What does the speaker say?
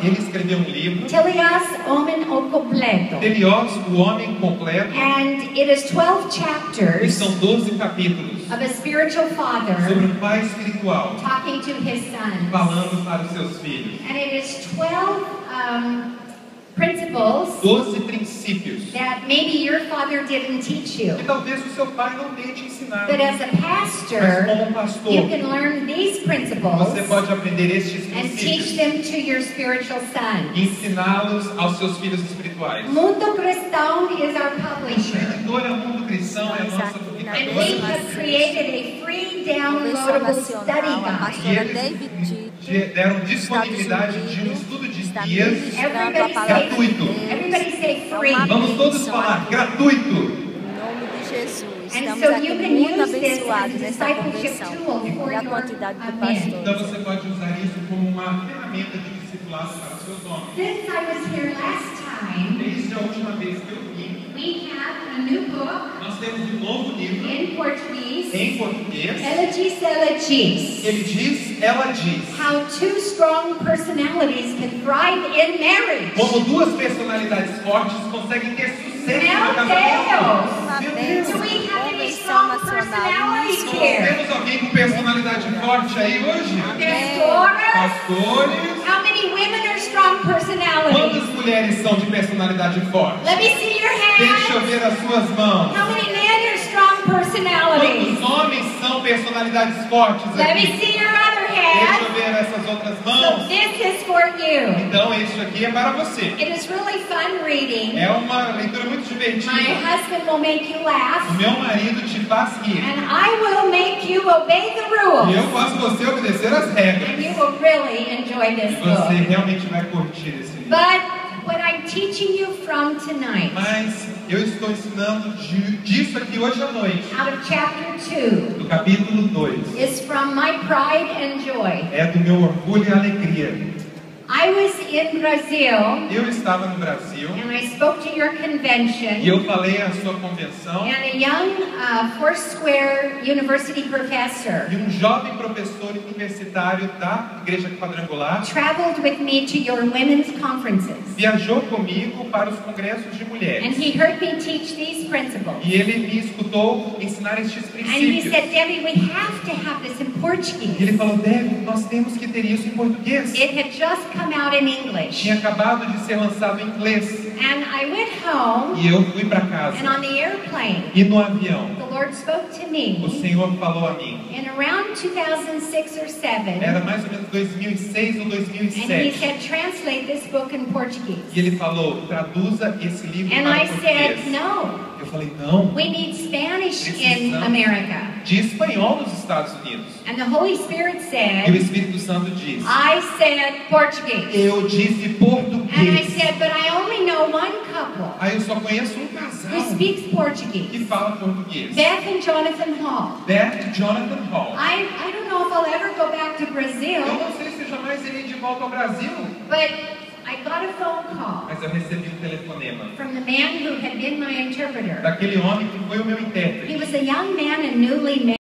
Ele escreveu um livro, Teleos Homem o Completo. Telios, o Homem Completo, And it is 12 e chapters são 12 capítulos of a spiritual father sobre um pai espiritual talking to his sons. falando para os seus filhos. And it is 12 principles 12 princípios that maybe your father didn't teach you. que talvez o seu pai não tenha te ensinado. But as a Mas pastor, como pastor, you can learn these principles você pode aprender estes and teach princípios them to your spiritual e sons. ensiná-los aos seus filhos espirituais. Mundo Cristão is our publisher. A editora Mundo Cristão é a nossa And we publicadora. have created a free Convenção downloadable study Nacional, a guide. pastora E David eles deram disponibilidade de um estudo de guias ministrando a palavra de gratuito. Deus. Everybody say free. Vamos todos falar gratuito. Em nome de Jesus. And Estamos so aqui you can muito use this as a abençoados nessa discipleship convenção. tool for E a your quantidade de men. Então pastores. você pode usar isso como uma ferramenta de discipulado para os seus homens. Since I was here last time, Desde a última vez que eu vim, we have a new book nós temos um novo livro in Portuguese. em português. Ela diz. Ele diz, ela diz, How two strong personalities can thrive in marriage. como duas personalidades fortes conseguem ter sucesso Meu no casamento. Uma Meu bênção. Do we have any Convenção strong Nacional. personalities Isso. here? Temos alguém com personalidade forte aí hoje? Pastoras? Pastores? How many women are strong personalities? Quantas mulheres são de personalidade forte? Let me see your Deixa eu hands. ver as suas mãos. How many men are strong personalities? Quantos homens são personalidades fortes Let me aqui? see your other Deixa hand. eu ver essas outras So mãos. this is for you. Então isso aqui é para você. It is really fun reading. É uma leitura muito My divertida. husband will make you O laugh, meu marido te faz rir. and I will make you obey the E rules. eu faço você obedecer as regras. And you will really enjoy this Você book. realmente vai curtir esse livro. But what I'm teaching you from tonight, Mas eu estou ensinando disso aqui hoje à noite, out of chapter 2, do capítulo 2. is from my pride and joy. É do meu orgulho e alegria. I was in Brazil, Eu estava no Brasil and I spoke to your e convention, eu falei à sua convenção and a young Foursquare University professor e um jovem professor universitário da Igreja Quadrangular traveled with me to your women's conferences. viajou comigo para os congressos de And mulheres. he heard me teach these principles. E ele me escutou ensinar estes And he princípios. said, Debbie, we have to have this in E ele Portuguese. falou, Debbie, nós temos que ter isso em português. It had just come out in English. Tinha acabado de ser lançado em inglês. And I went home, E eu fui para casa. and on the airplane, E no avião, the Lord spoke to o me Senhor falou a mim. in around 2006 or 7. Era mais ou menos 2006 ou And he 2007. said, translate this book in Portuguese. E ele falou, traduza esse livro And para I said, português. no, Eu falei, não, we need Spanish in Precisamos. America. de espanhol nos Estados Unidos. And the Holy Spirit E o said, Espírito Santo diz, I said Portuguese. eu disse And I português. said, but I only know one couple Aí eu só conheço um who casal speaks que Portuguese, fala português. Beth and Jonathan Hall. Beth e Jonathan Hall. I don't know if I'll ever go back to Eu Brazil, não sei se eu jamais irei de volta ao Brasil, but I got a phone call mas eu recebi um telefonema from the man who had been my interpreter. daquele homem que foi o meu He intérprete. was a young man and newly married.